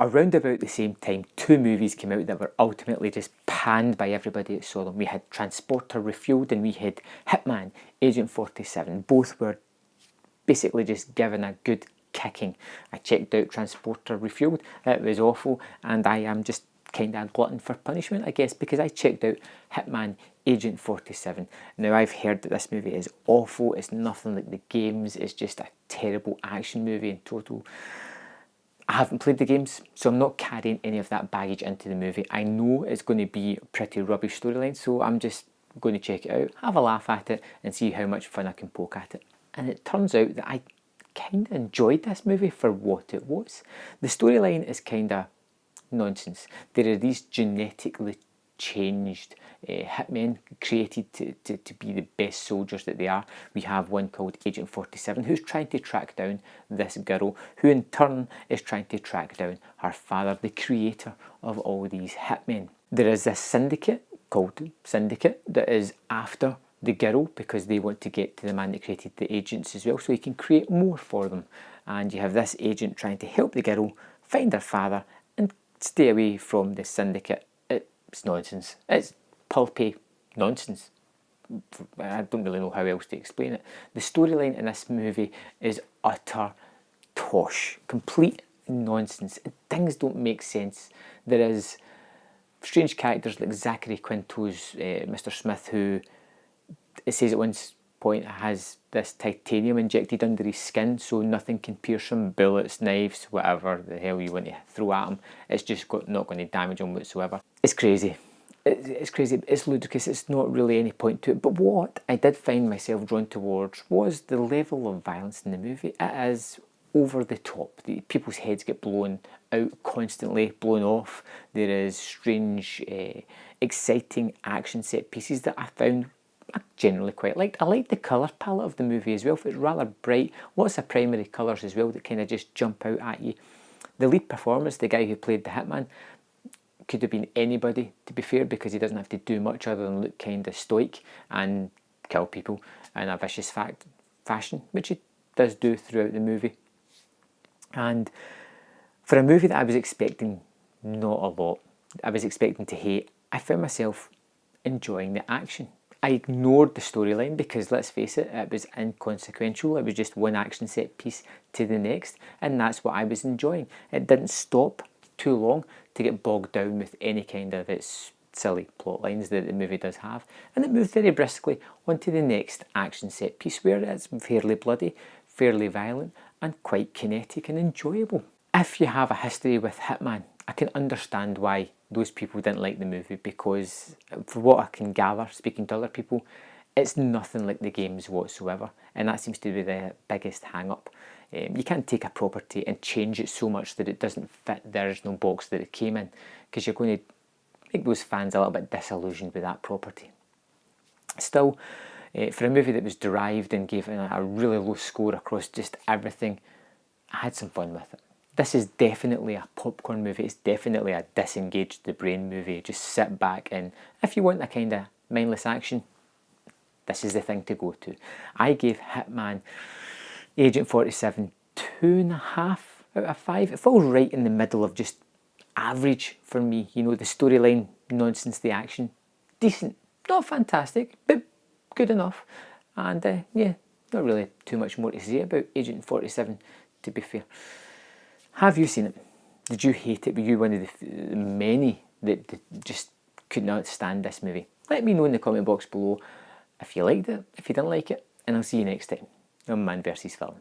around about the same time, two movies came out that were ultimately just panned by everybody that saw them. We had Transporter Refueled and we had Hitman Agent 47. Both were basically just given a good kicking. I checked out Transporter Refueled, it was awful, and I am just kind of a glutton for punishment, I guess, because I checked out Hitman Agent 47. Now, I've heard that this movie is awful, it's nothing like the games, it's just a terrible action movie in total. I haven't played the games, so I'm not carrying any of that baggage into the movie. I know it's going to be a pretty rubbish storyline, so I'm just going to check it out, have a laugh at it, and see how much fun I can poke at it. And it turns out that I kind of enjoyed this movie for what it was. The storyline is kind of nonsense. There are these genetically changed hitmen created to be the best soldiers that they are. We have one called Agent 47 who's trying to track down this girl, who in turn is trying to track down her father, the creator of all these hitmen. There is this syndicate called Syndicate that is after the girl because they want to get to the man that created the agents as well so he can create more for them. And you have this agent trying to help the girl find her father and stay away from the syndicate. It's nonsense. It's pulpy nonsense. I don't really know how else to explain it. The storyline in this movie is utter tosh, complete nonsense. Things don't make sense. There is strange characters like Zachary Quinto's Mr. Smith, who it says at one point has this titanium injected under his skin so nothing can pierce him, bullets, knives, whatever the hell you want to throw at him. It's just not going to damage him whatsoever. It's crazy. It's crazy. It's ludicrous. It's not really any point to it. But what I did find myself drawn towards was the level of violence in the movie. It is over the top. People's heads get blown out constantly, blown off. There is strange, exciting action set pieces that I found I generally quite liked. I liked the colour palette of the movie as well. It's rather bright. Lots of primary colours as well that kind of just jump out at you. The lead performance, the guy who played the hitman, could have been anybody, to be fair, because he doesn't have to do much other than look kind of stoic and kill people in a vicious fashion, which he does do throughout the movie. And for a movie that I was expecting not a lot, I was expecting to hate, I found myself enjoying the action. I ignored the storyline because, let's face it, it was inconsequential. It was just one action set piece to the next, and that's what I was enjoying. It didn't stop too long to get bogged down with any kind of its silly plot lines that the movie does have, and it moved very briskly onto the next action set piece where it's fairly bloody, fairly violent, and quite kinetic and enjoyable. If you have a history with Hitman, I can understand why those people didn't like the movie, because for what I can gather, speaking to other people, it's nothing like the games whatsoever, and that seems to be the biggest hang-up. You can't take a property and change it so much that it doesn't fit the original box that it came in, because you're going to make those fans a little bit disillusioned with that property. Still, for a movie that was derived and gave a really low score across just everything, I had some fun with it. This is definitely a popcorn movie. It's definitely a disengage the brain movie. Just sit back, and if you want a kind of mindless action, this is the thing to go to. I gave Hitman Agent 47 2.5 out of 5. It falls right in the middle of just average for me. You know, the storyline, nonsense, the action, decent. Not fantastic, but good enough. And yeah, not really too much more to say about Agent 47, to be fair. Have you seen it? Did you hate it? Were you one of the many that just could not stand this movie? Let me know in the comment box below if you liked it, if you didn't like it, and I'll see you next time on Man vs Film.